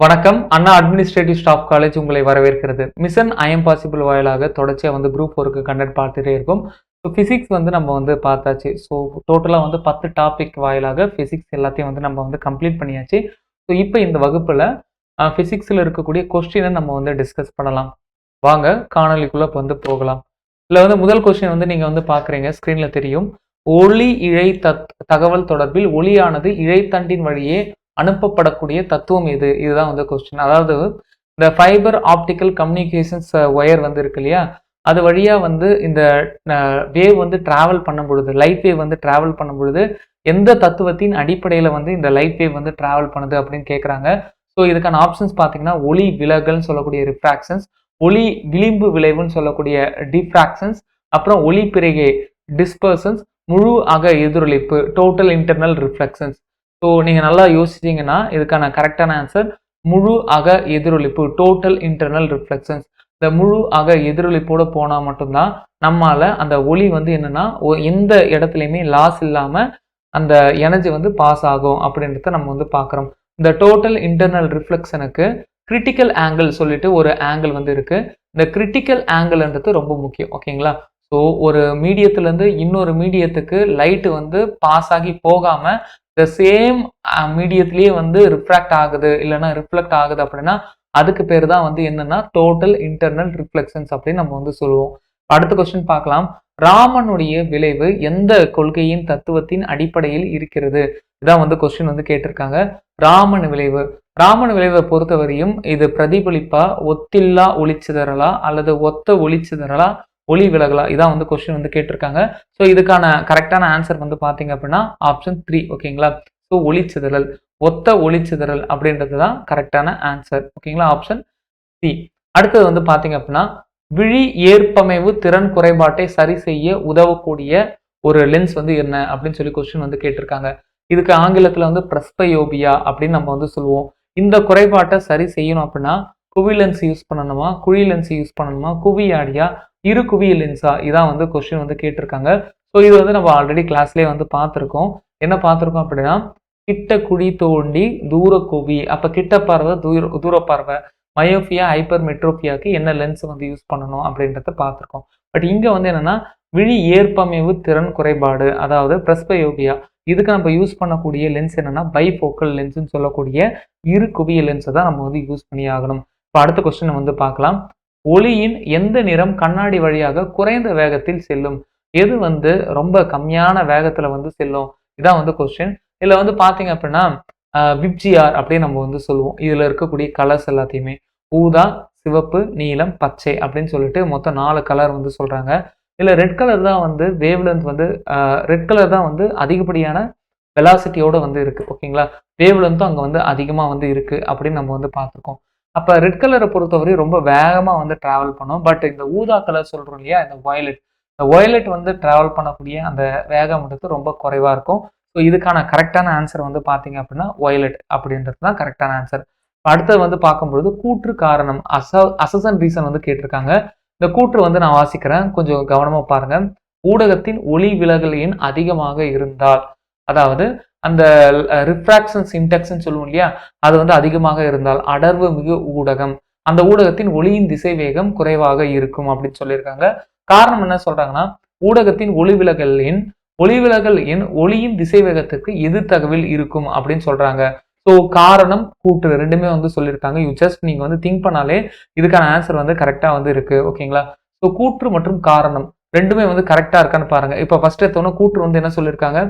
வணக்கம். அண்ணா administrative staff college உங்களை வரவேற்கிறது. மிஷன் ஐ எம் பாசிபிள் வாயிலாக தொடர்ச்சியா குரூப் 4க்கு கண்டென்ட் பார்த்துட்டே இருக்கும். ஸோ பிசிக்ஸ் நம்ம பார்த்தாச்சு. ஸோ டோட்டலா 10 டாபிக் வாயிலாக பிசிக்ஸ் எல்லாத்தையும் நம்ம கம்ப்ளீட் பண்ணியாச்சு. ஸோ இப்போ இந்த வகுப்புல பிசிக்ஸ்ல இருக்கக்கூடிய கொஸ்டினை நம்ம டிஸ்கஸ் பண்ணலாம். வாங்க காணொலிக்குள்ள போகலாம். இதுல முதல் கொஸ்டின் நீங்க பாக்குறீங்க, ஸ்கிரீன்ல தெரியும். ஒளி இழை தகவல் தொடர்பில் ஒளியானது இழைத்தண்டின் வழியே அனுப்பப்படக்கூடிய தத்துவம் எது? இதுதான் கொஸ்டின். அதாவது இந்த ஃபைபர் ஆப்டிக்கல் கம்யூனிகேஷன்ஸ் ஒயர் இருக்கு இல்லையா, அது வழியா இந்த வேவ் டிராவல் பண்ணும் பொழுது, லைட் வேவ் டிராவல் பண்ணும் பொழுது எந்த தத்துவத்தின் அடிப்படையில இந்த லைட் வேவ் டிராவல் பண்ணுது அப்படின்னு கேட்குறாங்க. ஸோ இதுக்கான ஆப்ஷன்ஸ் பார்த்தீங்கன்னா ஒளி விலகல்னு சொல்லக்கூடிய ரிஃப்ராக்ஷன்ஸ், ஒளி விளிம்பு விளைவுன்னு சொல்லக்கூடிய டிஃப்ராக்ஷன்ஸ், அப்புறம் ஒளி பிறகை டிஸ்பர்சன்ஸ், முழு அக எதிரொலிப்பு டோட்டல் இன்டர்னல் ரிஃப்ளெக்ஷன்ஸ். ஸோ நீங்கள் நல்லா யோசிச்சிங்கன்னா இதுக்கான கரெக்டான ஆன்சர் முழு அக எதிரொலிப்பு டோட்டல் இன்டர்னல் ரிஃப்ளெக்ஷன்ஸ். இந்த முழு அக எதிரொலிப்போடு போனால் மட்டும்தான் நம்மால் அந்த ஒளி என்னன்னா எந்த இடத்துலையுமே லாஸ் இல்லாமல் அந்த எனர்ஜி பாஸ் ஆகும் அப்படின்றத நம்ம பார்க்குறோம். இந்த டோட்டல் இன்டர்னல் ரிஃப்ளெக்ஷனுக்கு கிரிட்டிக்கல் ஆங்கிள் சொல்லிட்டு ஒரு ஆங்கிள் இருக்கு. இந்த கிரிட்டிக்கல் ஆங்கிள்ன்றது ரொம்ப முக்கியம். ஓகேங்களா? ஸோ ஒரு மீடியத்துலேருந்து இன்னொரு மீடியத்துக்கு லைட்டு பாஸ் ஆகி போகாமல் இந்த சேம் மீடியத்திலேயே ரிஃப்ராக்ட் ஆகுது இல்லைன்னா ரிஃப்ளெக்ட் ஆகுது அப்படின்னா அதுக்கு பேர் தான் என்னன்னா டோட்டல் இன்டர்னல் ரிஃப்ளெக்ஷன்ஸ் அப்படின்னு நம்ம சொல்லுவோம். அடுத்த கொஸ்டின் பார்க்கலாம். ராமனுடைய விளைவு எந்த கொள்கையின் தத்துவத்தின் அடிப்படையில் இருக்கிறது? இதான் கொஸ்டின் கேட்டிருக்காங்க. ராமன் விளைவை பொறுத்தவரையும் இது பிரதிபலிப்பா, ஒத்தில்லா ஒளிச்சிதறலா அல்லது ஒத்த ஒளிச்சிதறலா, ஒளி விலகலா? இதான் கொஸ்டின் கேட்டிருக்காங்க. ஸோ இதுக்கான கரெக்டான ஆன்சர் பார்த்தீங்க அப்படின்னா ஆப்ஷன் 3. ஓகேங்களா? ஸோ ஒளிச்சிதறல், ஒத்த ஒளிச்சிதறல் அப்படின்றது தான் கரெக்டான ஆன்சர். ஓகேங்களா? Option C. அடுத்தது பார்த்தீங்க அப்படின்னா விழி ஏற்பமைவு திறன் குறைபாட்டை சரி செய்ய உதவக்கூடிய ஒரு லென்ஸ் என்ன அப்படின்னு சொல்லி கொஸ்டின் கேட்டிருக்காங்க. இதுக்கு ஆங்கிலத்தில் பிரஸ்பயோபியா அப்படின்னு நம்ம சொல்லுவோம். இந்த குறைபாட்டை சரி செய்யணும் அப்படின்னா குவி லென்ஸ் யூஸ் பண்ணணுமா, குழி லென்ஸ் யூஸ் பண்ணணுமா, குவியாடியா, இரு குவிய லென்ஸா? இதான் கொஸ்டின் கேட்டிருக்காங்க. ஸோ இது நம்ம ஆல்ரெடி கிளாஸ்லேயே பார்த்துருக்கோம். என்ன பார்த்துருக்கோம் அப்படின்னா கிட்ட குழி தோண்டி தூர குவி, அப்போ கிட்ட பார்வை தூர பார்வை, மயோபியா ஹைப்பர் மெட்ரோபியாவுக்கு என்ன லென்ஸ் யூஸ் பண்ணணும் அப்படின்றத பார்த்துருக்கோம். பட் இங்கே என்னன்னா விழி ஏற்பமைவு திறன் குறைபாடு, அதாவது பிரஸ்பயோபியா, இதுக்கு நம்ம யூஸ் பண்ணக்கூடிய லென்ஸ் என்னன்னா பைஃபோக்கல் லென்ஸ்ன்னு சொல்லக்கூடிய இரு குவிய லென்ஸை தான் நம்ம யூஸ் பண்ணி ஆகணும். இப்போ அடுத்த கொஸ்டின் பார்க்கலாம். ஒளியின் எந்த நிறம் கண்ணாடி வழியாக குறைந்த வேகத்தில் செல்லும்? எது ரொம்ப கம்மியான வேகத்துல செல்லும்? இதான் கொஸ்டின். இதுல பாத்தீங்க அப்படின்னா விப்ஜிஆர் அப்படின்னு நம்ம சொல்லுவோம். இதுல இருக்கக்கூடிய கலர்ஸ் எல்லாத்தையுமே ஊதா, சிவப்பு, நீலம், பச்சை அப்படின்னு சொல்லிட்டு மொத்தம் 4 கலர் சொல்றாங்க. இதுல ரெட் கலர் தான் வேவ் லென்த் ரெட் கலர் தான் அதிகப்படியான வெலாசிட்டியோட இருக்கு. ஓகேங்களா? வேவ் லென்த்தும் அங்க அதிகமா இருக்கு அப்படின்னு நம்ம பார்த்துருக்கோம். அப்போ ரெட் கலரை பொறுத்தவரை ரொம்ப வேகமாக ட்ராவல் பண்ணும். பட் இந்த ஊதா கலர் சொல்கிறோம் இல்லையா, இந்த வயலட் ட்ராவல் பண்ணக்கூடிய அந்த வேகம் ரொம்ப குறைவாக இருக்கும். ஸோ இதுக்கான கரெக்டான ஆன்சர் பார்த்தீங்க அப்படின்னா வயலட் அப்படின்றது தான் கரெக்டான ஆன்சர். அடுத்தது பார்க்கும்பொழுது கூற்று காரணம் அசசன் ரீசன் கேட்டிருக்காங்க. இந்த கூற்று நான் வாசிக்கிறேன், கொஞ்சம் கவனமாக பாருங்க. ஊடகத்தின் ஒளி விலகல் எண் அதிகமாக இருந்தால், அதாவது அந்த ரிஃப்ராக்ஷன்ஸ் இன்டெக்ஸ்ன்னு சொல்லுவோம் இல்லையா, அது அதிகமாக இருந்தால் அடர்வு மிகு ஊடகம், அந்த ஊடகத்தின் ஒளியின் திசை வேகம் குறைவாக இருக்கும் அப்படின்னு சொல்லியிருக்காங்க. காரணம் என்ன சொல்றாங்கன்னா ஊடகத்தின் ஒளிவிலகல் எண் ஒளியின் திசை வேகத்துக்கு எதிர்த்தகவில் இருக்கும் அப்படின்னு சொல்றாங்க. ஸோ காரணம் கூற்று ரெண்டுமே சொல்லியிருக்காங்க. யூ ஜஸ்ட் நீங்க திங்க் பண்ணாலே இதுக்கான ஆன்சர் கரெக்டா இருக்கு. ஓகேங்களா? ஸோ கூற்று மற்றும் காரணம் ரெண்டுமே கரெக்டா இருக்கான்னு பாருங்க. இப்போ ஃபர்ஸ்ட் எடுத்தோன்னா கூற்று என்ன சொல்லியிருக்காங்க,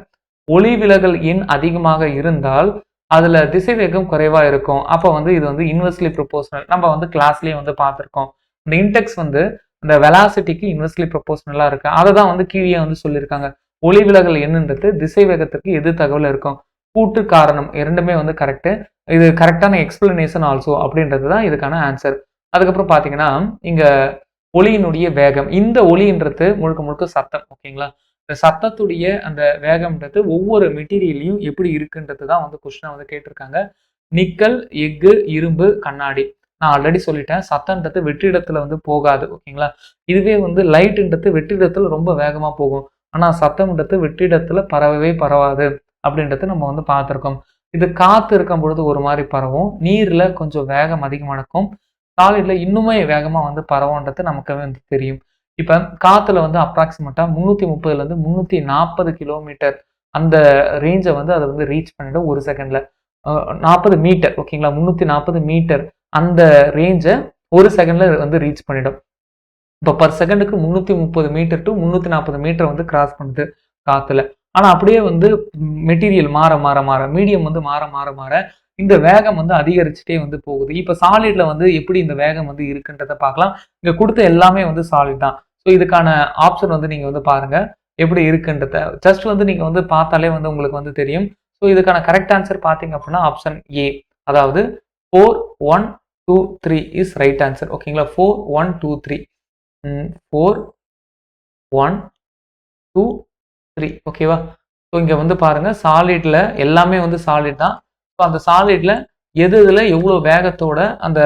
ஒளி விலகல் எண் அதிகமாக இருந்தால் அதுல திசைவேகம் குறைவா இருக்கும். அப்போ இது இன்வெர்ஸ்லி ப்ரொபோஷனல். நம்ம கிளாஸ்லயே பார்த்துருக்கோம். இந்த இன்டெக்ஸ் இந்த வெலாசிட்டிக்கு இன்வெர்ஸ்லி ப்ரொபோஷனலா இருக்கு. அதை தான் கீழே சொல்லியிருக்காங்க. ஒளி விலகல் எண்ணுன்றது திசை வேகத்திற்கு எது தகவல் இருக்கும். கூட்டு காரணம் இரண்டுமே கரெக்ட். இது கரெக்டான எக்ஸ்பிளனேஷன் ஆல்சோ அப்படின்றது தான் இதுக்கான ஆன்சர். அதுக்கப்புறம் பார்த்தீங்கன்னா இங்க ஒளியினுடைய வேகம், இந்த ஒளின்றது முழுக்க சத்தம். ஓகேங்களா? இந்த சத்தத்துடைய அந்த வேகம்ன்றது ஒவ்வொரு மெட்டீரியலையும் எப்படி இருக்குன்றது தான் கொஸ்டினா கேட்டிருக்காங்க. நிக்கல், எஃகு, இரும்பு, கண்ணாடி. நான் ஆல்ரெடி சொல்லிட்டேன், சத்தன்றது வெற்றிடத்துல போகாது. ஓகேங்களா? இதுவே லைட்ன்றது வெற்றிடத்துல ரொம்ப வேகமா போகும். ஆனா சத்தம்ன்றது வெற்றிடத்துல பரவவே பரவாது அப்படின்றது நம்ம பார்த்துருக்கோம். இது காத்து இருக்கும் பொழுது ஒரு மாதிரி பரவும், நீர்ல கொஞ்சம் வேகம் அதிகமா இருக்கும், சாலிட்ல இன்னுமே வேகமா வந்து பரவும்ன்றது நமக்கு வந்து தெரியும். இப்ப காத்துல வந்து அப்ராக்ஸிமேட்டா 330ல இருந்து 340 கிலோமீட்டர் அந்த ரேஞ்ச வந்து அத வந்து ரீச் பண்ணிடும் 1 செகண்ட்ல. 40 மீட்டர் ஓகேங்களா? 340 மீட்டர் அந்த ரேஞ்ச 1 செகண்ட்ல வந்து ரீச் பண்ணிடும். இப்ப பெர் செகண்டுக்கு 330 மீட்டர் டூ 340 மீட்டர் வந்து கிராஸ் பண்ணுது காத்துல. ஆனா அப்படியே வந்து மெட்டீரியல் மாற மீடியம் வந்து மாற இந்த வேகம் வந்து அதிகரிச்சுட்டே வந்து போகுது. இப்ப சாலிட்ல வந்து எப்படி இந்த வேகம் வந்து இருக்குன்றத பார்க்கலாம். இங்க குடுத்த எல்லாமே வந்து சாலிட் தான். ஸோ இதுக்கான ஆப்ஷன் வந்து நீங்க வந்து பாருங்க. எப்படி இருக்குன்றத. ஜஸ்ட் வந்து நீங்க வந்து பார்த்தாலே வந்து உங்களுக்கு வந்து தெரியும். ஸோ இதுக்கான கரெக்ட் ஆன்சர் பார்த்தீங்க அப்படின்னா ஆப்ஷன் ஏ. அதாவது 4, 1, 2, 3 இஸ் ரைட் ஆன்சர். ஓகேங்களா? 4, 1, 2, 3. 4, 1, 2, 3 ஓகேவா? ஸோ இங்க வந்து பாருங்க சாலிட்ல எல்லாமே வந்து சாலிட் தான். ஸோ அந்த சாலிட்ல எதுல எவ்வளோ வேகத்தோட அந்த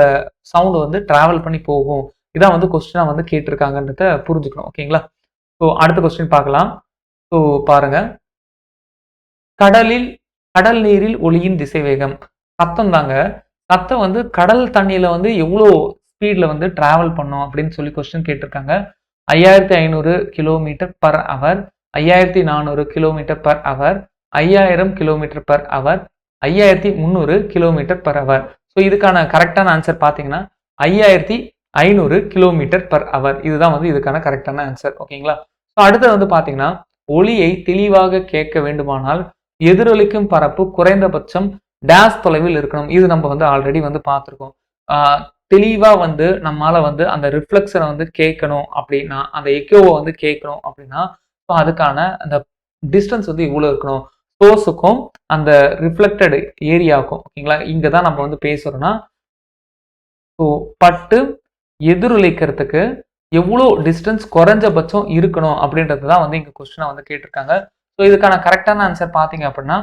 சவுண்ட் வந்து டிராவல் பண்ணி போகும். இதான் வந்து கொஸ்டினா வந்து கேட்டிருக்காங்கன்றத புரிஞ்சுக்கணும். ஓகேங்களா? ஸோ அடுத்த கொஸ்டின் பார்க்கலாம். ஸோ பாருங்க. கடல் நீரில் ஒளியின் திசைவேகம். சத்தம் தாங்க. சத்தம் வந்து கடல் தண்ணியில வந்து எவ்வளோ ஸ்பீட்ல வந்து டிராவல் பண்ணும் அப்படின்னு சொல்லி கொஸ்டின் கேட்டிருக்காங்க. 5500 kilometre per hour, 5400 kilometre per hour, 5000 kilometre per hour, 5300 kilometre per hour. So இதுக்கான கரெக்டான ஆன்சர் பார்த்தீங்கன்னா 5500 கிலோமீட்டர் பர் அவர். இதுதான் வந்து இதுக்கான கரெக்டான ஆன்சர். ஓகேங்களா? ஸோ அடுத்தது வந்து பார்த்தீங்கன்னா ஒலியை தெளிவாக கேட்க வேண்டுமானால் எதிரொலிக்கும் பரப்பு குறைந்தபட்சம் டேஷ் தொலைவில் இருக்கணும். இது நம்ம வந்து ஆல்ரெடி வந்து பார்த்துருக்கோம். தெளிவா வந்து நம்மால வந்து அந்த ரிஃப்ளெக்ஷனை வந்து கேட்கணும் அப்படின்னா, அந்த எக்கோவை வந்து கேட்கணும் அப்படின்னா, ஸோ அதுக்கான அந்த டிஸ்டன்ஸ் வந்து இவ்வளோ இருக்கணும். சோர்ஸுக்கும் அந்த ரிஃப்ளெக்டட் ஏரியாவுக்கும் ஓகேங்களா? இங்க தான் நம்ம வந்து பேசுறோம்னா, ஸோ பட்டு எதிரொலிக்கிறதுக்கு எவ்வளோ டிஸ்டன்ஸ் குறைஞ்சபட்சம் இருக்கணும் அப்படின்றது தான் வந்து இங்க கொஸ்டினா வந்து கேட்டிருக்காங்க. ஸோ இதுக்கான கரெக்டான ஆன்சர் பார்த்தீங்க அப்படின்னா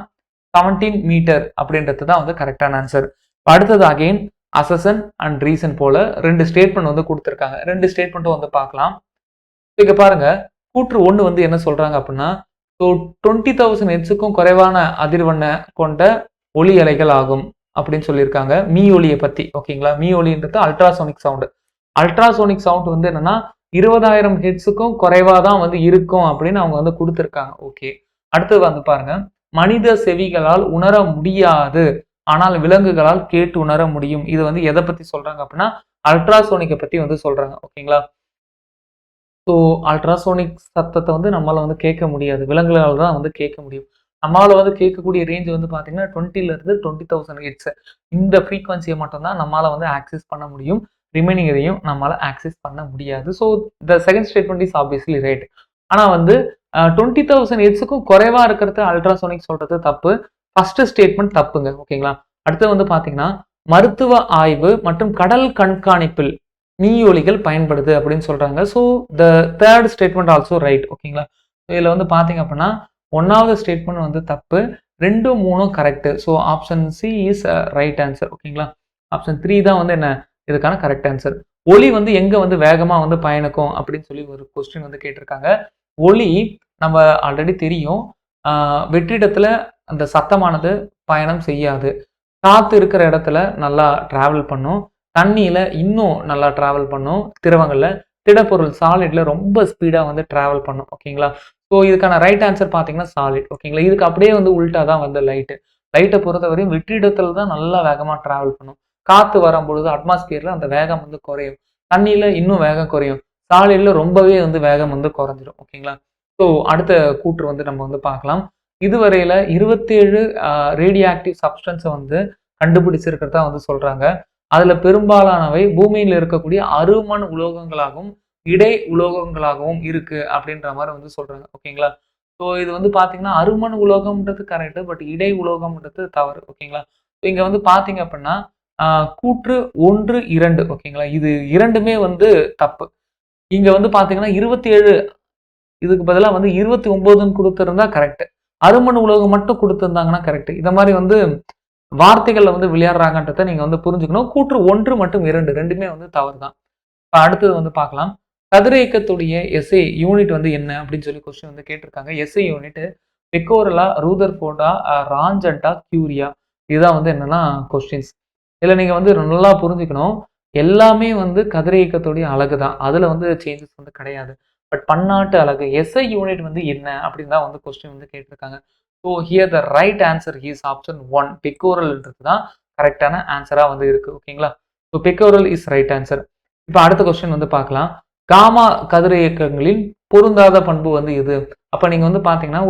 17 மீட்டர் அப்படின்றது தான் வந்து கரெக்டான ஆன்சர். அடுத்தது அகைன் அசசன் அண்ட் ரீசன் போல 2 ஸ்டேட்மெண்ட் வந்து கொடுத்துருக்காங்க. 2 ஸ்டேட்மெண்ட்டும் வந்து பார்க்கலாம். இங்க பாருங்க கூற்று 1 வந்து என்ன சொல்றாங்க அப்படின்னா, ஸோ 20,000 ஹெர்ட்ஸுக்கும் குறைவான அதிர்வெண்ணை கொண்ட ஒலி அலைகள் ஆகும் அப்படின்னு சொல்லியிருக்காங்க. மீ ஒலியை பத்தி ஓகேங்களா? மீ ஒலின்றது அல்ட்ராசோனிக் சவுண்ட். அல்ட்ராசோனிக் சவுண்ட் வந்து என்னன்னா 20,000 ஹெர்ட்ஸுக்கும் குறைவா தான் வந்து இருக்கும் அப்படின்னு அவங்க வந்து கொடுத்துருக்காங்க. ஓகே. அடுத்தது வந்து பாருங்க, மனித செவிகளால் உணர முடியாது, ஆனால் விலங்குகளால் கேட்டு உணர முடியும். இது வந்து எதை பத்தி சொல்றாங்க அப்படின்னா அல்ட்ராசோனிக்கை பத்தி வந்து சொல்றாங்க. ஓகேங்களா? ஸோ அல்ட்ராசோனிக் சத்தத்தை வந்து நம்மளால வந்து கேட்க முடியாது, விலங்குகளால் தான் வந்து கேட்க முடியும். நம்மளால வந்து கேட்கக்கூடிய ரேஞ்ச் வந்து பார்த்தீங்கன்னா 20ல இருந்து 20,000 ஹெர்ட்ஸ். இந்த ஃப்ரீக்வன்சியை மட்டும் தான் நம்மளால வந்து ஆக்சஸ் பண்ண முடியும். ரிமைனிங் இதையும் நம்மளால ஆக்சஸ் பண்ண முடியாது. So the second statement is obviously right. ஆனா வந்து 20,000 ஹெர்ட்ஸுக்கும் குறைவா இருக்கிறது அல்ட்ராசோனிக் சொல்றது தப்பு. ஃபர்ஸ்ட் ஸ்டேட்மெண்ட் தப்புங்க. ஓகேங்களா? அடுத்து வந்து பாத்தீங்கன்னா மருத்துவ ஆய்வு மற்றும் கடல் கண்காணிப்பில் மீயொலிகள் பயன்படுது அப்படின்னு சொல்றாங்க. So the third statement also right. ஓகேங்களா? இதுல வந்து பாத்தீங்க அப்படின்னா 1வது ஸ்டேட்மெண்ட் வந்து தப்பு, 2, 3 correct. So option C is right answer. ஓகேங்களா? ஆப்ஷன் 3 தான் வந்து என்ன இதுக்கான கரெக்ட் ஆன்சர். ஒலி வந்து எங்க வந்து வேகமா வந்து பயணிக்கும் அப்படின்னு சொல்லி ஒரு கொஸ்டின் வந்து கேட்டிருக்காங்க. ஒலி நம்ம ஆல்ரெடி தெரியும், வெற்றிடத்துல அந்த சத்தமானது பயணம் செய்யாது. காத்து இருக்கிற இடத்துல நல்லா டிராவல் பண்ணும், தண்ணியில இன்னும் நல்லா டிராவல் பண்ணும், திரவங்கள்ல திடப்பொருள் சாலிட்ல ரொம்ப ஸ்பீடா வந்து டிராவல் பண்ணும். ஓகேங்களா? ஸோ இதுக்கான ரைட் ஆன்சர் பார்த்தீங்கன்னா சாலிட். ஓகேங்களா? இதுக்கு அப்படியே வந்து உல்ட்டா தான் வந்து லைட்டை பொறுத்தவரையும் வெற்றிடத்துல தான் நல்லா வேகமா டிராவல் பண்ணும். காத்து வரும்பொழுது அட்மாஸ்பியர்ல அந்த வேகம் வந்து குறையும், தண்ணியில இன்னும் வேகம் குறையும், சாலிட்ல ரொம்பவே வந்து வேகம் வந்து குறைஞ்சிடும். ஓகேங்களா? ஸோ அடுத்த கூற்று வந்து நம்ம வந்து பார்க்கலாம். இதுவரையில 27 ரேடியோ ஆக்டிவ் சப்ஸ்டன்ஸை வந்து கண்டுபிடிச்சிருக்கிறதா வந்து சொல்றாங்க. அதுல பெரும்பாலானவை பூமியில் இருக்கக்கூடிய அருமண் உலோகங்களாகவும் இடை உலோகங்களாகவும் இருக்கு அப்படின்ற மாதிரி வந்து சொல்றாங்க. ஓகேங்களா? ஸோ இது வந்து பாத்தீங்கன்னா அருமண் உலோகம்ன்றது கரெக்ட், பட் இடை உலோகம்ன்றது தவறு. ஓகேங்களா? இங்க வந்து பாத்தீங்க அப்படின்னா கூற்று 1, 2 ஓகேங்களா? இது இரண்டுமே வந்து தப்பு. இங்க வந்து பாத்தீங்கன்னா 27 இதுக்கு பதிலா வந்து 29ன்னு கொடுத்திருந்தா கரெக்ட். அருமண் உலோகம் மட்டும் கொடுத்திருந்தாங்கன்னா கரெக்ட். இந்த மாதிரி வந்து வார்த்தைகள்ல வந்து விளையாடுறாங்கன்றத நீங்க வந்து புரிஞ்சுக்கணும். கூற்று 1 மற்றும் 2 ரெண்டுமே வந்து தவறு தான். அடுத்தது வந்து பார்க்கலாம். கதிரியக்கத்துடைய எஸ்ஐ யூனிட் வந்து என்ன அப்படின்னு சொல்லி கொஸ்டின் வந்து கேட்டிருக்காங்க. எஸ்ஐ யூனிட் பெக்கோரலா, ரூதர்ஃபோர்டா, ராஞ்சண்டா, கியூரியா. இதுதான் வந்து என்னன்னா கொஸ்டின்ஸ். இதில் நீங்கள் வந்து நல்லா புரிஞ்சுக்கணும், எல்லாமே வந்து கதிரியக்கத்துடைய அழகு தான். அதில் வந்து சேஞ்சஸ் வந்து கிடையாது. பட் பன்னாட்டு அழகு எஸ்ஐ யூனிட் வந்து என்ன அப்படின்னு தான் வந்து கொஸ்டின் வந்து கேட்டிருக்காங்க. So here the right answer is option 1 பெக்கோரல்ன்றது தான் கரெக்டான ஆன்சராக வந்து இருக்கு. ஓகேங்களா? So Becquerel is right answer. இப்போ அடுத்த கொஸ்டின் வந்து பார்க்கலாம். காமா கதிரியக்கங்களின் பொருந்தாத பண்பு வந்து எது? அப்போ நீங்கள் வந்து பார்த்தீங்கன்னா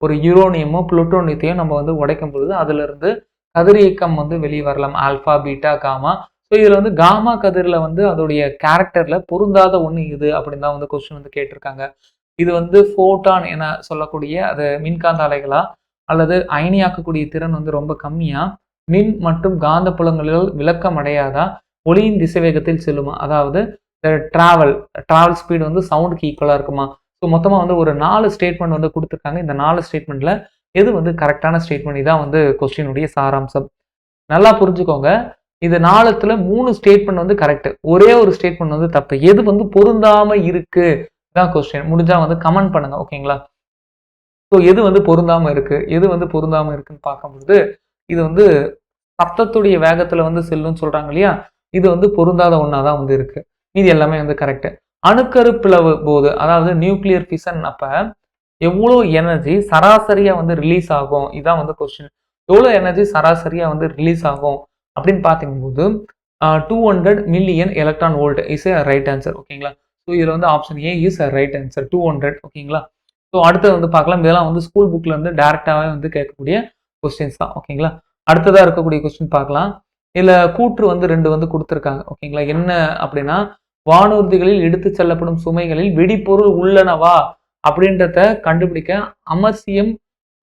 ஒரு யுரேனியமோ புளுட்டோனியத்தையும் நம்ம வந்து உடைக்கும் பொழுது அதிலிருந்து கதிரியக்கம் வந்து வெளியே வரலாம். Alpha, beta, gamma. ஸோ இதில் வந்து காமா கதிரில் வந்து அதோடைய கேரக்டரில் பொருந்தாத ஒன்று இது அப்படின்னு தான் வந்து கொஸ்டின் வந்து கேட்டிருக்காங்க. இது வந்து ஃபோட்டான் என சொல்லக்கூடிய அது மின்காந்த அலைகளா அல்லது அயனியாக்கக்கூடிய திறன் வந்து ரொம்ப கம்மியா, மின் மற்றும் காந்த புலங்களில் விளக்கம் அடையாதா, ஒளியின் திசைவேகத்தில் செல்லுமா, அதாவது டிராவல் ஸ்பீடு வந்து சவுண்டுக்கு ஈக்குவலாக இருக்குமா. ஸோ மொத்தமாக வந்து ஒரு 4 ஸ்டேட்மெண்ட் வந்து கொடுத்துருக்காங்க. இந்த 4 ஸ்டேட்மெண்ட்டில் எது வந்து கரெக்டான ஸ்டேட்மெண்ட்? இதான் வந்து கொஸ்டினுடைய சாராம்சம். நல்லா புரிஞ்சுக்கோங்க. இது 4த்துல 3 ஸ்டேட்மெண்ட் வந்து கரெக்ட். ஒரே ஒரு ஸ்டேட்மெண்ட் வந்து தப்பு. எது வந்து பொருந்தாம இருக்கு தான் கொஸ்டின். முடிஞ்சா வந்து கமெண்ட் பண்ணுங்க. ஓகேங்களா? ஸோ எது வந்து பொருந்தாம இருக்கு, எது வந்து பொருந்தாம இருக்குன்னு பார்க்கும்பொழுது, இது வந்து சத்தத்துடைய வேகத்துல வந்து செல்லும்னு சொல்றாங்க இல்லையா? இது வந்து பொருந்தாத ஒண்ணா தான் வந்து இருக்கு. இது எல்லாமே வந்து கரெக்ட். அணுக்கரு பிளவு போது, அதாவது நியூக்ளியர் ஃபிஷன் அப்ப எவ்வளோ எனர்ஜி சராசரியா வந்து ரிலீஸ் ஆகும்? இதான் வந்து கொஸ்டின். எவ்வளோ எனர்ஜி சராசரியா வந்து ரிலீஸ் ஆகும் அப்படின்னு பார்க்கும்போது 200 million electron volt is a right answer. ஓகேங்களா? ஸோ இதில் வந்து option A is right answer 200. ஓகேங்களா? ஸோ அடுத்து வந்து பார்க்கலாம். இதெல்லாம் வந்து ஸ்கூல் புக்ல இருந்து டைரக்டாவே வந்து கேட்கக்கூடிய கொஸ்டின்ஸ் தான். ஓகேங்களா? அடுத்ததா இருக்கக்கூடிய கொஸ்டின் பார்க்கலாம். இதுல கூற்று வந்து 2 வந்து கொடுத்துருக்காங்க. ஓகேங்களா? என்ன அப்படின்னா, வானூர்திகளில் எடுத்து செல்லப்படும் சுமைகளில் வெடிபொருள் உள்ளனவா அப்படின்றத கண்டுபிடிக்க அமர்சியம்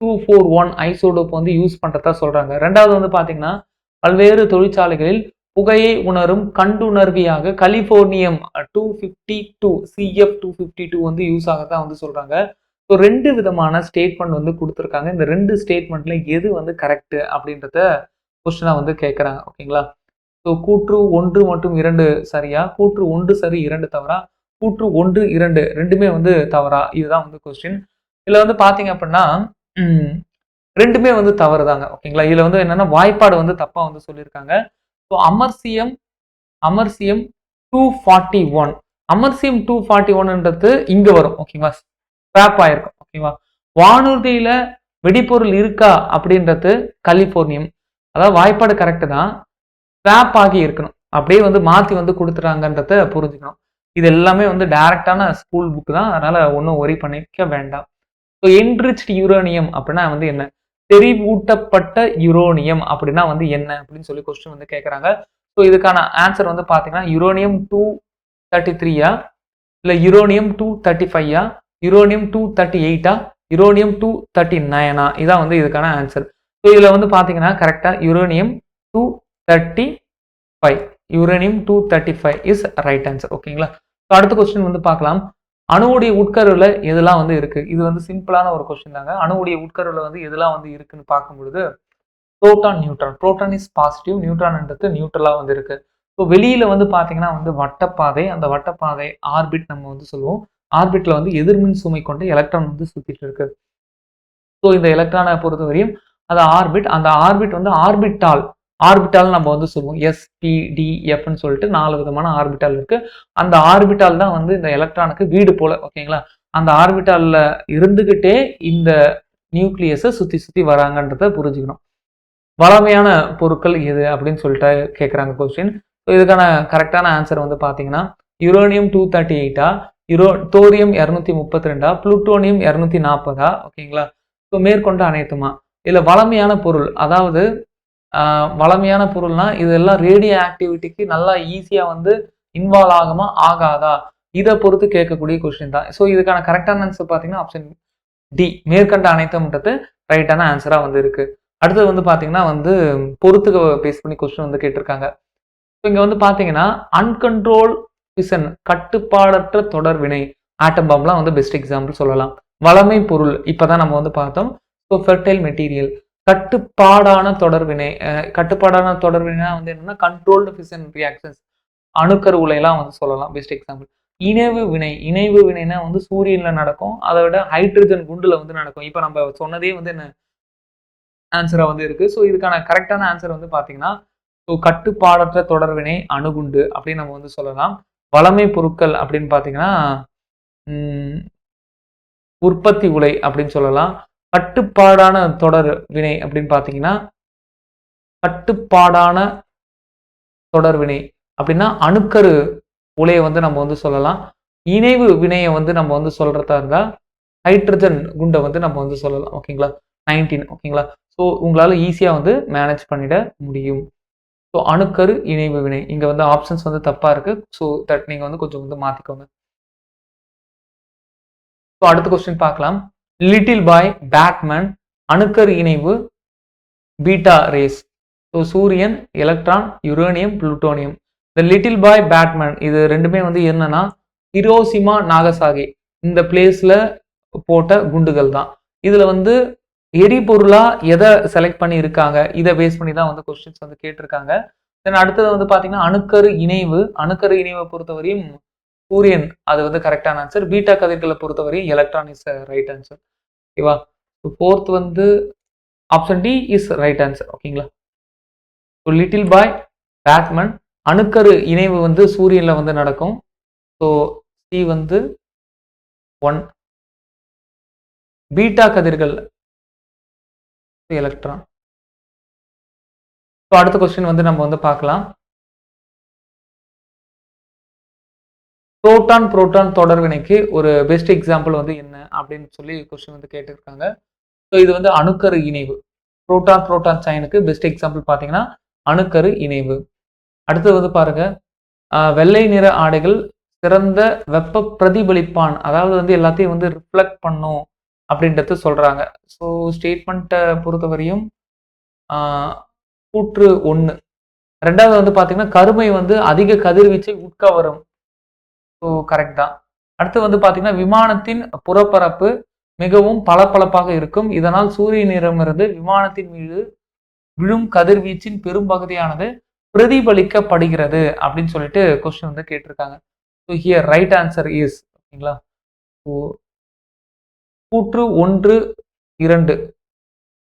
241 ஐசோடோப் வந்து யூஸ் பண்றதா சொல்றாங்க. ரெண்டாவது வந்து பாத்தீங்கன்னா, பல்வேறு தொழிற்சாலைகளில் புகையை உணரும் கண்டுணர்வியாக கலிபோர்னியம் 252 CF 252 வந்து யூஸ் ஆகத்தான் வந்து சொல்றாங்க. ஸோ 2 விதமான ஸ்டேட்மெண்ட் வந்து கொடுத்துருக்காங்க. இந்த 2 ஸ்டேட்மெண்ட்ல எது வந்து கரெக்ட் அப்படின்றத கொஸ்டினா வந்து கேட்கறாங்க. ஓகேங்களா? ஸோ கூற்று 1 மற்றும் 2 சரியா, கூற்று 1 சரி 2 தவறா, கூற்று 1 2 ரெண்டுமே வந்து தவறா, இதுதான் வந்து கொஸ்டின். இதுல வந்து பாத்தீங்க அப்படின்னா ரெண்டுமே வந்து தவறு தாங்க. ஓகேங்களா? இதுல வந்து என்னன்னா வாய்ப்பாடு வந்து தப்பா வந்து சொல்லியிருக்காங்க. ஸோ அமர்சியம் 241 அமர்சியம் 241ன்றது இங்க வரும். ஓகேவா? ஸ்கிராப் ஆயிருக்கும். ஓகேவா? வானூர்தியில வெடிபொருள் இருக்கா அப்படின்றது கலிபோர்னியம். அதாவது வாய்ப்பாடு கரெக்ட் தான், ஸ்கிராப் ஆகி இருக்கணும். அப்படியே வந்து மாத்தி வந்து கொடுத்துறாங்கன்றத புரிஞ்சுக்கணும். இது எல்லாமே வந்து டைரக்டான ஸ்கூல் புக் தான். அதனால ஒன்றும் ஒரி பண்ணிக்க வேண்டாம். ஸோ என்ரிச்டு யுரேனியம் அப்படின்னா வந்து என்ன? செறிவூட்டப்பட்ட யுரேனியம் அப்படின்னா வந்து என்ன அப்படின்னு சொல்லி கொஸ்டின் வந்து கேட்கறாங்க. ஸோ இதுக்கான ஆன்சர் வந்து பார்த்தீங்கன்னா யுரேனியம் 233யா, இல்லை யுரேனியம் 235யா, யுரேனியம் 238ஆ, யுரேனியம் 239ஆ, இதான் வந்து இதுக்கான ஆன்சர். ஸோ இதில் வந்து பார்த்தீங்கன்னா கரெக்டாக uranium 235 uranium 235 is right answer. ஓகேங்களா? ஸோ அடுத்த கொஸ்டின் வந்து பார்க்கலாம். அணுவுடைய உட்கருவில் எதெல்லாம் வந்து இருக்கு? இது வந்து சிம்பிளான ஒரு கொஸ்டின் தாங்க. அணுவுடைய உட்கருவில் வந்து எதெல்லாம் வந்து இருக்குன்னு பார்க்கும் பொழுது proton, neutron. Proton is positive, நியூட்ரான்ன்றது நியூட்ரலா வந்து இருக்கு. ஸோ வெளியில வந்து பாத்தீங்கன்னா வந்து வட்டப்பாதை, அந்த வட்டப்பாதை ஆர்பிட் நம்ம வந்து சொல்லுவோம். ஆர்பிட்ல வந்து எதிர்மின் சுமை கொண்டு எலக்ட்ரான் வந்து சுத்திட்டு இருக்கு. ஸோ இந்த எலக்ட்ரானை பொறுத்தவரையும் அது ஆர்பிட், அந்த ஆர்பிட் வந்து ஆர்பிட்டால் நம்ம வந்து சொல்லுவோம். SPDFன்னு சொல்லிட்டு 4 விதமான ஆர்பிட்டால் இருக்கு. அந்த ஆர்பிட்டால் தான் வந்து இந்த எலக்ட்ரானுக்கு வீடு போல. ஓகேங்களா? அந்த ஆர்பிட்டால்ல இருந்துகிட்டே இந்த நியூக்ளியஸை சுத்தி சுத்தி வராங்கன்றத புரிஞ்சுக்கணும். வளமையான பொருட்கள் எது அப்படின்னு சொல்லிட்டு கேட்குறாங்க கொஸ்டின். ஸோ இதுக்கான கரெக்டான ஆன்சர் வந்து பார்த்தீங்கன்னா யுரேனியம் 238ஆ, தோரியம் 232ஆ, புளூட்டோனியம் 240ஆ. ஓகேங்களா? ஸோ மேற்கொண்ட அனைத்துமா. இதில் வளமையான பொருள், அதாவது வளமையான பொருள்னா இதெல்லாம் ரேடியோ ஆக்டிவிட்டிக்கு நல்லா ஈஸியாக வந்து இன்வால்வ் ஆகுமா ஆகாதா, இதை பொறுத்து கேட்கக்கூடிய கொஸ்டின் தான். ஸோ இதுக்கான கரெக்டான ஆன்சர் பார்த்தீங்கன்னா ஆப்ஷன் டி மேற்கண்ட அனைத்தும்ன்றது ரைட்டான ஆன்சராக வந்து இருக்கு. அடுத்தது வந்து பார்த்தீங்கன்னா வந்து பொறுத்துக்க பேஸ் பண்ணி கொஸ்டின் வந்து கேட்டிருக்காங்க. ஸோ இங்கே வந்து பார்த்தீங்கன்னா அன்கண்ட்ரோல் ஃபிஷன் கட்டுப்பாடற்ற தொடர் வினை, ஆட்டம் பாம்லாம் வந்து பெஸ்ட் எக்ஸாம்பிள் சொல்லலாம். வளமை பொருள் இப்போதான் நம்ம வந்து பார்த்தோம். So fertile material. கட்டுப்பாடான தொடர்வினை, கட்டுப்பாடான தொடர்வினா வந்து என்னன்னா கண்ட்ரோல்டு ஃபிஷன் ரியாக்ஷன்ஸ், அணுக்கரு உலையெல்லாம் வந்து சொல்லலாம் பெஸ்ட் எக்ஸாம்பிள். இணைவு வினைனா வந்து சூரியன்ல நடக்கும், அதை விட ஹைட்ரஜன் குண்டுல வந்து நடக்கும். இப்போ நம்ம சொன்னதே வந்து என்ன ஆன்சரா வந்து இருக்கு. ஸோ இதுக்கான கரெக்டான ஆன்சர் வந்து பார்த்தீங்கன்னா, ஸோ கட்டுப்பாடற்ற தொடர்வினை அணுகுண்டு அப்படின்னு நம்ம வந்து சொல்லலாம். வளமை பொருட்கள் அப்படின்னு பார்த்தீங்கன்னா, ம் உற்பத்தி உலை அப்படின்னு சொல்லலாம். கட்டுப்பாடான தொடர் வினை அப்படின்னு பார்த்தீங்கன்னா, கட்டுப்பாடான தொடர்வினை அப்படின்னா அணுக்கரு உலையை வந்து நம்ம வந்து சொல்லலாம். இணைவு வினையை வந்து நம்ம வந்து சொல்றதா இருந்தா ஹைட்ரஜன் குண்டை வந்து நம்ம வந்து சொல்லலாம். ஓகேங்களா? 19 ஓகேங்களா? ஸோ உங்களால ஈஸியா வந்து மேனேஜ் பண்ணிட முடியும். ஸோ அணுக்கரு இணைவு வினை. இங்க வந்து ஆப்ஷன்ஸ் வந்து தப்பா இருக்கு. ஸோ தட் நீங்க வந்து கொஞ்சம் வந்து மாத்திக்கோங்க. ஸோ அடுத்த கொஸ்டின் பார்க்கலாம். லிட்டில் பாய் பேட்மேன் அணுக்கரு இணைவு பீட்டா ரேஸ். ஸோ சூரியன், எலக்ட்ரான், யுரேனியம், புளுட்டோனியம். இந்த லிட்டில் பாய் பேட்மேன் இது ரெண்டுமே வந்து என்னன்னா ஹிரோஷிமா நாகசாகி இந்த பிளேஸ்ல போட்ட குண்டுகள் தான். இதுல வந்து எரிபொருளா எதை செலக்ட் பண்ணி இருக்காங்க இதை பேஸ் பண்ணி தான் வந்து கொஸ்டின்ஸ் வந்து கேட்டிருக்காங்க. தென் அடுத்தது வந்து பாத்தீங்கன்னா அணுக்கரு இணைவை பொறுத்தவரையும் சூரியன் அது வந்து கரெக்டான ஆன்சர். பீட்டா கதிர்களை பொறுத்தவரையும் எலக்ட்ரான் இஸ் ரைட் ஆன்சர். ஓகேவா? ஃபோர்த் வந்து option D is right answer. ஓகேங்களா? ஸோ லிட்டில் பாய் பேட்மேன் அணுக்கரு இணைவு வந்து சூரியன்ல வந்து நடக்கும். ஸோ சி வந்து 1. பீட்டா கதிர்கள் எலக்ட்ரான். ஸோ அடுத்த கொஸ்டின் வந்து நம்ம வந்து பார்க்கலாம். புரோட்டான் தொடர்வினைக்கு ஒரு பெஸ்ட் எக்ஸாம்பிள் வந்து என்ன அப்படின்னு சொல்லி கொஸ்டின் வந்து கேட்டிருக்காங்க. ஸோ இது வந்து அணுக்கரு இணைவு. புரோட்டான் சைனுக்கு பெஸ்ட் எக்ஸாம்பிள் பார்த்தீங்கன்னா அணுக்கரு இணைவு. அடுத்தது வந்து பாருங்க, வெள்ளை நிற ஆடைகள் சிறந்த வெப்ப பிரதிபலிப்பான், அதாவது வந்து எல்லாத்தையும் வந்து ரிஃப்ளெக்ட் பண்ணும் அப்படின்றது சொல்றாங்க. ஸோ ஸ்டேட்மெண்ட்டை பொறுத்தவரையும் கூற்று 1. ரெண்டாவது வந்து பார்த்தீங்கன்னா கருமை வந்து அதிக கதிர்வீச்சை உட்கவரும். ஸோ கரெக்ட் தான். அடுத்து வந்து பார்த்தீங்கன்னா விமானத்தின் புறப்பரப்பு மிகவும் பளபளப்பாக இருக்கும். இதனால் சூரியனிடமிருந்து விமானத்தின் மீது விழும் கதிர்வீச்சின் பெரும்பகுதியானது பிரதிபலிக்கப்படுகிறது அப்படின்னு சொல்லிட்டு கொஸ்டின் வந்து கேட்டிருக்காங்க. So here right answer is ஓகேங்களா. ஸோ கூற்று 1, 2,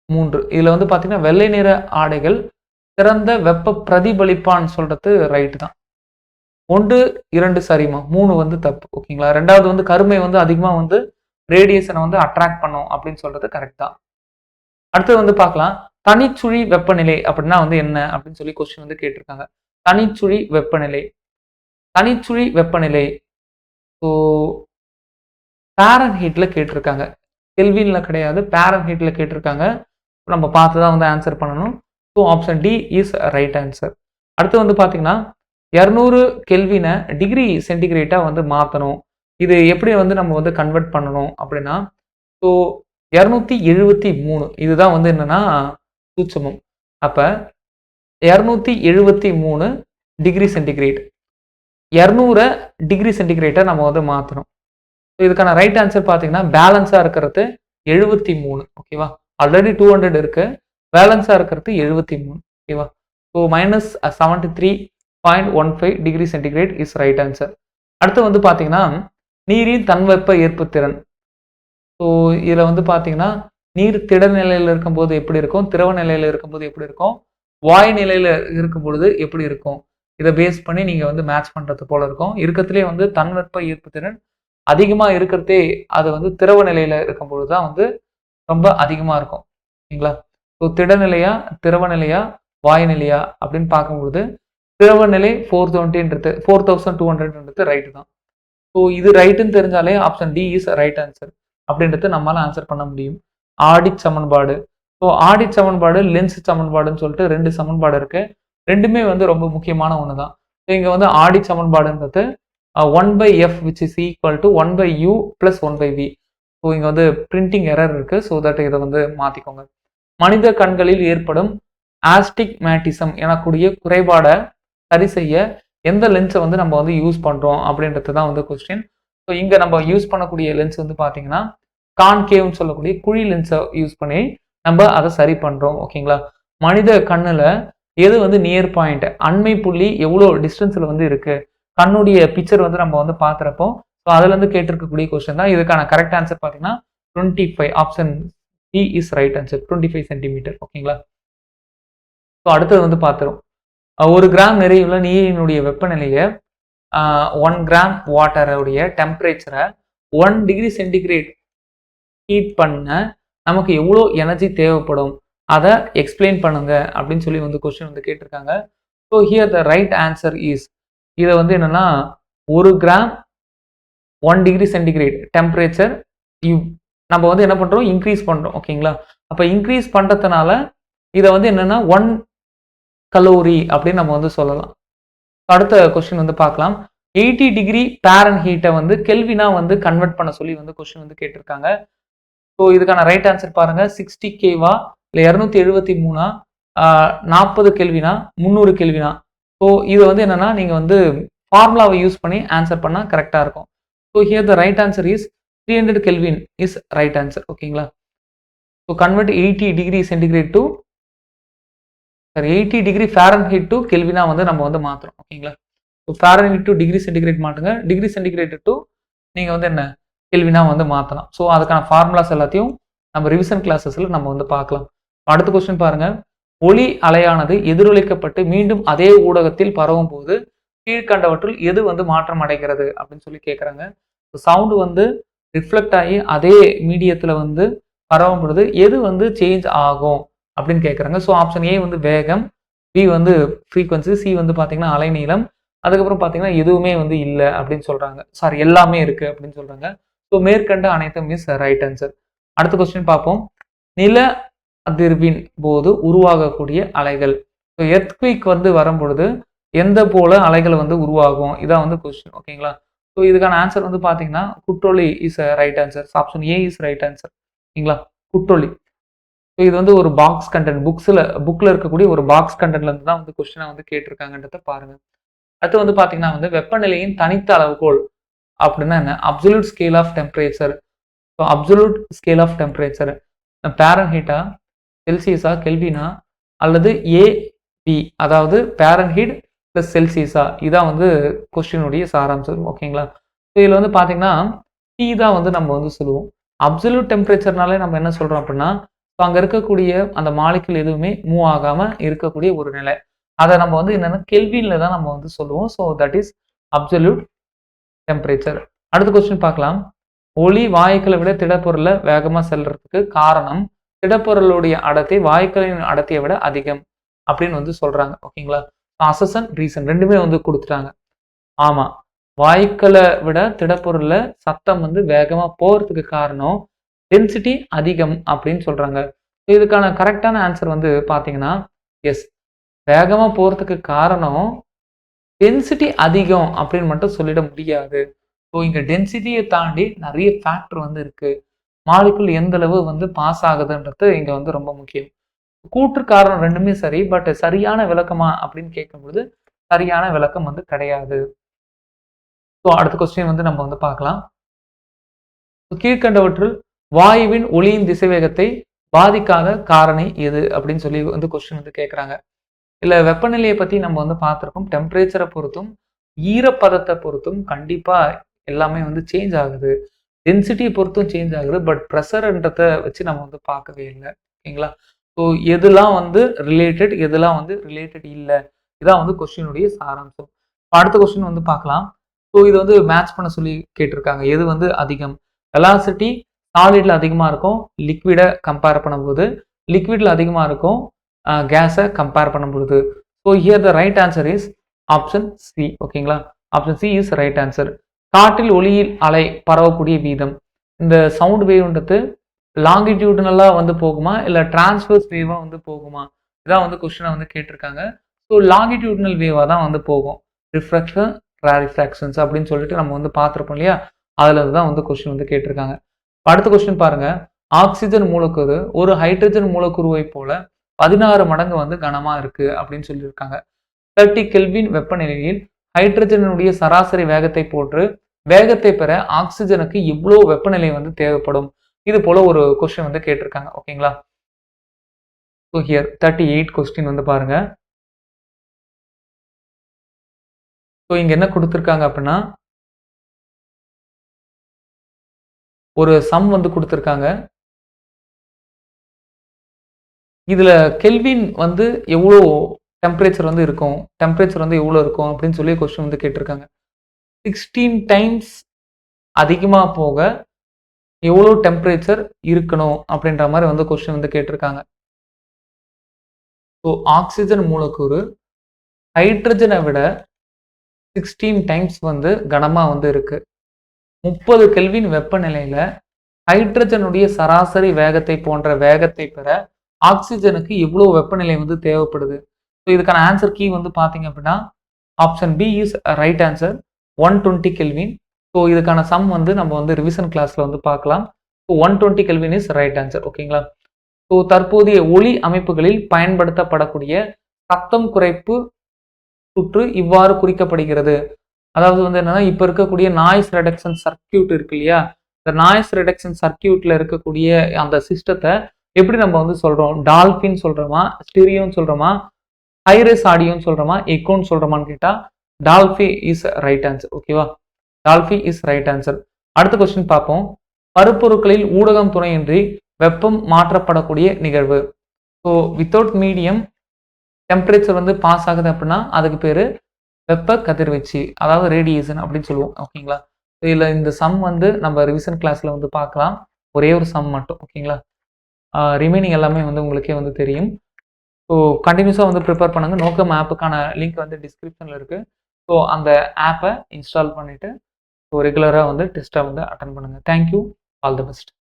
3 இதுல வந்து பார்த்தீங்கன்னா வெள்ளை நிற ஆடைகள் சிறந்த வெப்ப பிரதிபலிப்பான்னு சொல்றது ரைட் தான். 1, 2 சரிமா, 3 வந்து தப்பு. ஓகேங்களா? ரெண்டாவது வந்து கருமை வந்து அதிகமா வந்து ரேடியேஷனை வந்து அட்ராக்ட் பண்ணும் அப்படின்னு சொல்றது கரெக்ட் தான். அடுத்தது வந்து பார்க்கலாம், தனிச்சுழி வெப்பநிலை அப்படின்னா வந்து என்ன அப்படின்னு சொல்லி கொஸ்டின் வந்து கேட்டிருக்காங்க. தனிச்சுழி வெப்பநிலை ஸோ ஃபாரன்ஹீட்ல கேட்டிருக்காங்க. கெல்வின்ல கிடையாது, ஃபாரன்ஹீட்ல கேட்டிருக்காங்க. நம்ம பார்த்து தான் வந்து ஆன்சர் பண்ணணும். So option D is right answer. அடுத்து வந்து பார்த்தீங்கன்னா 200 கெல்வினை டிகிரி சென்டிகிரேட்டா வந்து மாற்றணும். இது எப்படி வந்து நம்ம வந்து கன்வெர்ட் பண்ணணும் அப்படின்னா, ஸோ 273 இதுதான் வந்து என்னன்னா சூட்சமம். அப்ப 273 டிகிரி சென்டிகிரேட் 200 டிகிரி சென்டிகிரேட்டை நம்ம வந்து மாற்றணும். ஸோ இதுக்கான ரைட் ஆன்சர் பார்த்தீங்கன்னா பேலன்ஸாக இருக்கிறது 73. ஓகேவா? ஆல்ரெடி 200 இருக்கு, பேலன்ஸாக இருக்கிறது 73. ஓகேவா? So -73.15 degree centigrade is right answer. அடுத்து வந்து பார்த்தீங்கன்னா நீரின் தன்வெப்ப ஏற்புத்திறன். ஸோ இதில் வந்து பார்த்தீங்கன்னா நீர் திட நிலையில் இருக்கும்போது எப்படி இருக்கும், திரவ நிலையில் இருக்கும்போது எப்படி இருக்கும், வாயு நிலையில் இருக்கும் பொழுது எப்படி இருக்கும், இதை பேஸ் பண்ணி நீங்கள் வந்து மேட்ச் பண்ணுறது போல இருக்கும். இருக்கிறதுலே வந்து தன்வெப்ப ஈர்ப்புத்திறன் அதிகமாக இருக்கிறதே அது வந்து திரவ நிலையில் இருக்கும் பொழுது தான் வந்து ரொம்ப அதிகமாக இருக்கும். சரிங்களா? ஸோ திடநிலையா திரவ நிலையா வாயு நிலையா அப்படின்னு பார்க்கும்பொழுது திரவ நிலை 4200 ரைட்டு தான். ஸோ இது ரைட்டுன்னு தெரிஞ்சாலே option D is right answer அப்படின்றது நம்மளால ஆன்சர் பண்ண முடியும். ஆடிட் சமன்பாடு. ஸோ ஆடிட் சமன்பாடு, லென்ஸ் சமன்பாடுன்னு சொல்லிட்டு 2 சமன்பாடு இருக்கு. ரெண்டுமே வந்து ரொம்ப முக்கியமான ஒன்று தான். ஸோ இங்கே வந்து ஆடிட் சமன்பாடுன்றது 1/f which is equal to 1/u plus 1/v. So இங்கே வந்து பிரிண்டிங் எரர் இருக்கு. ஸோ தட் இதை வந்து மாற்றிக்கோங்க. மனித கண்களில் ஏற்படும் ஆஸ்டிக்மேட்டிசம் எனக்கூடிய குறைபாடை சரி செய்ய எந்த லென்ஸை வந்து நம்ம வந்து யூஸ் பண்ணுறோம் அப்படின்றது தான் வந்து கொஸ்டின். ஸோ இங்கே நம்ம யூஸ் பண்ணக்கூடிய லென்ஸ் வந்து பார்த்தீங்கன்னா கான்கேவ்னு சொல்லக்கூடிய குழி லென்ஸை யூஸ் பண்ணி நம்ம அதை சரி பண்ணுறோம். ஓகேங்களா? மனித கண்ணில் எது வந்து நியர் பாயிண்ட், அண்மை புள்ளி எவ்வளோ டிஸ்டன்ஸில் வந்து இருக்குது, கண்ணுடைய பிக்சர் வந்து நம்ம வந்து பார்க்குறப்போ ஸோ அதுலேருந்து கேட்டிருக்கக்கூடிய கொஸ்டின் தான். இதுக்கான கரெக்ட் ஆன்சர் பார்த்தீங்கன்னா 25 option D is right answer 25 centimetre. ஓகேங்களா? ஸோ அடுத்தது வந்து பார்த்துரும். 1 கிராம் நிறையுள்ள நீரினுடைய வெப்பநிலையை 1 கிராம் வாட்டருடைய டெம்பரேச்சரை 1 டிகிரி சென்டிகிரேட் ஹீட் பண்ண நமக்கு எவ்வளோ எனர்ஜி தேவைப்படும், அதை எக்ஸ்பிளைன் பண்ணுங்க அப்படின்னு சொல்லி வந்து கொஸ்டின் வந்து கேட்டிருக்காங்க. So here the right answer is, இதை வந்து என்னன்னா 1 கிராம் 1 டிகிரி சென்டிகிரேட் டெம்பரேச்சர் நம்ம வந்து என்ன பண்றோம், இன்க்ரீஸ் பண்றோம். ஓகேங்களா? அப்ப இன்க்ரீஸ் பண்றதுனால இதை வந்து என்னன்னா 1 கலோரி அப்படின்னு நம்ம வந்து சொல்லலாம். அடுத்த கொஸ்டின் வந்து பார்க்கலாம். 80 டிகிரி ஃபாரன்ஹீட்டை வந்து கெல்வினா வந்து கன்வெர்ட் பண்ண சொல்லி வந்து கொஸ்டின் வந்து கேட்டிருக்காங்க. ஸோ இதுக்கான ரைட் ஆன்சர் பாருங்க. 60 கேவா இல்லை 273 40 கெல்வினா 300 கெல்வினா. ஸோ இது வந்து என்னன்னா நீங்க வந்து ஃபார்முலாவை யூஸ் பண்ணி ஆன்சர் பண்ணா கரெக்டா இருக்கும். So here the right answer is 300 kelvin is right answer. ஓகேங்களா? So convert 80 degree centigrade to 80 degree Fahrenheit to கெல்வினா வந்து நம்ம வந்து மாத்துறோம். ஓகேங்களா? So Fahrenheit to degree centigrade மாட்டுங்க. டிகிரி சென்டிகிரேட் டு நீங்க வந்து என்ன கெல்வினா வந்து மாற்றலாம். ஸோ அதுக்கான ஃபார்முலாஸ் எல்லாத்தையும் நம்ம ரிவிஷன் கிளாஸஸ்ல நம்ம வந்து பார்க்கலாம். அடுத்த கொஸ்டின் பாருங்க. ஒளி அலையானது எதிரொலிக்கப்பட்டு மீண்டும் அதே ஊடகத்தில் பரவும் போது கீழ்கண்டவற்றுள் எது வந்து மாற்றம் அடைகிறது அப்படின்னு சொல்லி கேட்குறாங்க. சவுண்டு வந்து ரிஃப்ளெக்ட் ஆகி அதே மீடியத்தில் வந்து பரவும் பொழுது எது வந்து சேஞ்ச் ஆகும் அப்படின்னு கேட்குறாங்க. ஸோ ஆப்ஷன் ஏ வந்து வேகம், பி வந்து ஃப்ரீக்வன்சி, சி வந்து பார்த்தீங்கன்னா அலைநீளம், அதுக்கப்புறம் பார்த்தீங்கன்னா எதுவுமே வந்து இல்லை அப்படின்னு சொல்றாங்க. சாரி, எல்லாமே இருக்கு அப்படின்னு சொல்றாங்க. ஸோ மேற்கண்ட அனைத்தும் இஸ் ரைட் ஆன்சர். அடுத்த கொஸ்டின் பார்ப்போம். நில அதிர்வின் போது உருவாகக்கூடிய அலைகள். ஸோ எர்த்குயிக் வந்து வரும்பொழுது எந்த போல அலைகள் வந்து உருவாகும், இதான் வந்து கொஸ்டின். ஓகேங்களா? ஸோ இதுக்கான ஆன்சர் வந்து பார்த்தீங்கன்னா குற்றொலி is right answer. Option A is right answer. ஓகேங்களா? குற்றொலி. ஸோ இது வந்து ஒரு பாக்ஸ் கண்டென்ட், புக்ல இருக்கக்கூடிய ஒரு பாக்ஸ் கண்டென்ட்ல இருந்து தான் வந்து கொஸ்டினை வந்து கேட்டிருக்காங்கன்றத பாருங்க. அடுத்து வந்து பார்த்தீங்கன்னா வந்து வெப்பநிலையின் தனித்த அளவுகோல் அப்படின்னா என்ன? Absolute scale of temperature. So absolute scale of temperature ஃபாரன்ஹீட்டா, செல்சியஸா, கெல்வினா அல்லது ஏபி, அதாவது ஃபாரன்ஹீட் பிளஸ் செல்சியஸா, இதான் வந்து கொஸ்டினுடைய சாராம்சம். ஓகேங்களா? ஸோ இதில் வந்து பார்த்தீங்கன்னா டி தான் வந்து நம்ம வந்து சொல்லுவோம். அப்சல்யூட் டெம்பரேச்சர்னாலே நம்ம என்ன சொல்றோம் அப்படின்னா, ஸோ அங்கே இருக்கக்கூடிய அந்த மாலிகுல் எதுவுமே மூவ் ஆகாம இருக்கக்கூடிய ஒரு நிலை. அதை நம்ம வந்து என்னன்னா கெல்வின்ல தான் நம்ம வந்து சொல்லுவோம். So that is absolute temperature. அடுத்த கொஸ்டின் பார்க்கலாம். ஒளி வாயுக்களை விட திடப்பொருளை வேகமா செல்றதுக்கு காரணம் திடப்பொருளுடைய அடர்த்தி வாயுக்களின் அடர்த்தியை விட அதிகம் அப்படின்னு வந்து சொல்றாங்க. ஓகேங்களா? அசன் ரீசன் ரெண்டுமே வந்து கொடுத்துட்டாங்க. ஆமா, வாயுக்களை விட திடப்பொருள்ல சத்தம் வந்து வேகமா போறதுக்கு காரணம் டென்சிட்டி அதிகம் அப்படின்னு சொல்றாங்க. இதுக்கான கரெக்டான ஆன்சர் வந்து பாத்தீங்கன்னா எஸ், வேகமா போறதுக்கு காரணம் டென்சிட்டி அதிகம் அப்படின்னு மட்டும் சொல்லிட முடியாது. ஸோ இங்க டென்சிட்டியை தாண்டி நிறைய ஃபேக்டர் வந்து இருக்கு. மாலிகுல் எந்த அளவு வந்து பாஸ் ஆகுதுன்றது இங்க வந்து ரொம்ப முக்கியம். கூற்று காரணம் ரெண்டுமே சரி, பட் சரியான விளக்கமா அப்படின்னு கேட்கும்போது சரியான விளக்கம் வந்து கிடையாது. ஸோ அடுத்த கொஸ்டின் வந்து நம்ம வந்து பார்க்கலாம். கீழ்கண்டவற்றில் வாயுவின் ஒளியின் திசைவேகத்தை பாதிக்காத காரணி எது அப்படின்னு சொல்லி வந்து கொஸ்டின் வந்து கேட்குறாங்க. இல்ல வெப்பநிலையை பத்தி நம்ம வந்து பார்த்துருக்கோம். டெம்பரேச்சரை பொறுத்தும் ஈரப்பதத்தை பொறுத்தும் கண்டிப்பா எல்லாமே வந்து சேஞ்ச் ஆகுது. டென்சிட்டியை பொறுத்தும் சேஞ்ச் ஆகுது. பட் ப்ரெஷர்ன்றத வச்சு நம்ம வந்து பார்க்கவே இல்லை. ஓகேங்களா? ஸோ எதெல்லாம் வந்து ரிலேட்டட், எதெல்லாம் வந்து ரிலேட்டட் இல்லை, இதான் வந்து கொஸ்டினுடைய சாராம்சம். அடுத்த கொஸ்டின் வந்து பார்க்கலாம். ஸோ இது வந்து மேட்ச் பண்ண சொல்லி கேட்டிருக்காங்க. எது வந்து அதிகம்? வெலாசிட்டி சாலிட்ல அதிகமாக இருக்கும் லிக்விடை கம்பேர் பண்ணும்போது, லிக்விட்ல அதிகமாக இருக்கும் கேஸை கம்பேர் பண்ணும்பொழுது. So here the right answer is option C. ஓகேங்களா? Option C is right answer. காற்றில் ஒளியில் அலை பரவக்கூடிய வீதம். இந்த சவுண்ட் வேவ்ன்றது லாங்கிடியூட்னலா வந்து போகுமா இல்லை டிரான்ஸ்வர்ஸ் வேவா வந்து போகுமா, இதான் வந்து கொஸ்டினை வந்து கேட்டிருக்காங்க. ஸோ லாங்கிடியூட்னல் வேவா தான் வந்து போகும். ரிஃப்ராக்ஷன் ராரிஃப்ராக்ஷன்ஸ் அப்படின்னு சொல்லிட்டு நம்ம வந்து பார்த்துருப்போம் இல்லையா, அதுல தான் வந்து கொஸ்டின் வந்து கேட்டிருக்காங்க. அடுத்த கொஸ்டின் பாருங்க. ஆக்சிஜன் மூலக்கூறு ஒரு ஹைட்ரஜன் மூலக்கூறுவை போல 16 மடங்கு வந்து கனமா இருக்கு அப்படின்னு சொல்லியிருக்காங்க. 30 கெல்வின் வெப்பநிலையில் ஹைட்ரஜனுடைய சராசரி வேகத்தை போன்று வேகத்தை பெற ஆக்சிஜனுக்கு இவ்வளவு வெப்பநிலை வந்து தேவைப்படும். இது போல ஒரு கொஸ்டின் வந்து கேட்டிருக்காங்க. ஓகேங்களா? ஸோ ஹியர் 38 கொஸ்டின் வந்து பாருங்க. ஸோ இங்க என்ன கொடுத்துருக்காங்க அப்படின்னா ஒரு சம் வந்து கொடுத்துருக்காங்க. இதில் கெல்வின் வந்து எவ்வளோ டெம்பரேச்சர் வந்து இருக்கும், டெம்பரேச்சர் வந்து எவ்வளோ இருக்கும் அப்படின்னு சொல்லி கொஸ்டின் வந்து கேட்டிருக்காங்க. 16 டைம்ஸ் அதிகமாக போக எவ்வளோ டெம்பரேச்சர் இருக்கணும் அப்படின்ற மாதிரி வந்து கொஸ்டின் வந்து கேட்டிருக்காங்க. ஸோ ஆக்சிஜன் மூலக்கூறு ஹைட்ரஜனை விட 16 டைம்ஸ் வந்து கனமாக வந்து இருக்கு. 30 கெல்வின் வெப்பநிலையில ஹைட்ரஜனுடைய சராசரி வேகத்தை போன்ற வேகத்தை பெற ஆக்சிஜனுக்கு எவ்வளவு வெப்பநிலை வந்து தேவைப்படுது. ஸோ இதுக்கான ஆன்சர் கீ வந்து பார்த்தீங்க அப்படின்னா option B is right answer 120 kelvin. So இதுக்கான சம் வந்து நம்ம வந்து ரிவிஷன் கிளாஸ்ல வந்து பார்க்கலாம். So 120 kelvin is right answer. ஓகேங்களா? ஸோ தற்போதைய ஒளி அமைப்புகளில் பயன்படுத்தப்படக்கூடிய சத்தம் குறைப்பு சுற்று இவ்வாறு குறிக்கப்படுகிறது. அதாவது வந்து என்னன்னா, இப்ப இருக்கக்கூடிய நாய்ஸ் ரெடக்ஷன் சர்க்கியூட் இருக்கு இல்லையா, இந்த நாய்ஸ் ரெடக்ஷன் சர்க்கியூட்ல இருக்கக்கூடிய அந்த சிஸ்டத்தை எப்படி நம்ம வந்து சொல்றோம்? டால்பின் சொல்றோமா, ஸ்டீரியோன்னு சொல்றோமா, ஹைரஸ் ஆடியோன்னு சொல்றோமா, எக்கோன்னு சொல்றோமான்னு கேட்டா டால்பி இஸ் ரைட் ஆன்சர். ஓகேவா? Dolby is right answer. அடுத்த கொஸ்டின் பார்ப்போம். பருப்பொருட்களில் ஊடகம் துணையின்றி வெப்பம் மாற்றப்படக்கூடிய நிகழ்வு. ஸோ வித்தவுட் மீடியம் டெம்பரேச்சர் வந்து பாஸ் ஆகுது அப்படின்னா அதுக்கு பேரு வெப்ப கதிர்வீச்சு, அதாவது ரேடியேஷன் அப்படின்னு சொல்லுவோம். ஓகேங்களா? இதில் இந்த சம் வந்து நம்ம ரிவிஷன் கிளாஸ்ல வந்து பார்க்கலாம். ஒரே ஒரு சம் மட்டும். ஓகேங்களா? ரிமைனிங் எல்லாமே வந்து உங்களுக்கே வந்து தெரியும். ஸோ கண்டினியூஸாக வந்து ப்ரிப்பேர் பண்ணுங்க. நோக்கம் ஆப்புக்கான லிங்க் வந்து டிஸ்கிரிப்ஷனில் இருக்கு. ஸோ அந்த ஆப்பை இன்ஸ்டால் பண்ணிட்டு ஸோ ரெகுலராக வந்து டெஸ்ட்டை வந்து அட்டன் பண்ணுங்க. தேங்க்யூ. All the best.